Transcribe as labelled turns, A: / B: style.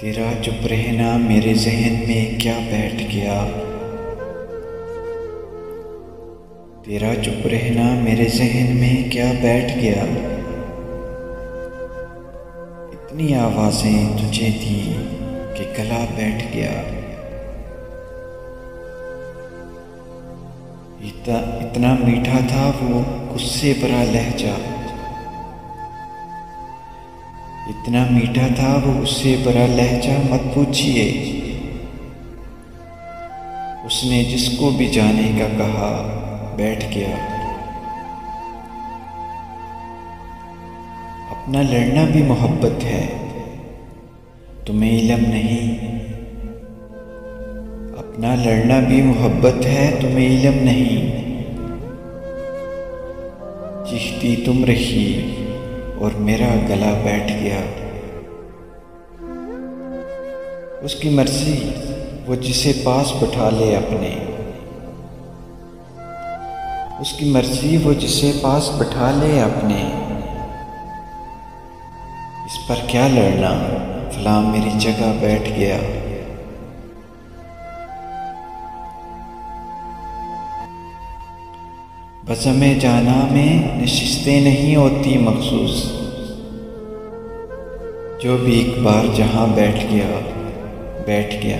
A: तेरा चुप रहना मेरे जहन में क्या बैठ गया। तेरा चुप रहना मेरे जहन में क्या बैठ गया। इतनी आवाज़ें तुझे थी कि गला बैठ गया। इतना मीठा था वो गुस्से भरा लहजा। इतना मीठा था वो गुस्से भरा लहजा, मत पूछिए। उसने जिसको भी जाने का कहा बैठ गया। अपना लड़ना भी मोहब्बत है, तुम्हें इल्म नहीं। अपना लड़ना भी मोहब्बत है, तुम्हें इल्म नहीं। चीखती तुम रही और मेरा गला बैठ गया। उसकी मर्जी वो जिसे पास बैठा ले अपने। उसकी मर्जी वो जिसे पास बैठा ले अपने। इस पर क्या लड़ना, फलां मेरी जगह बैठ गया। बज़्म जाना में नशिस्तें नहीं होती मखसूस। जो भी एक बार जहाँ बैठ गया बैठ गया।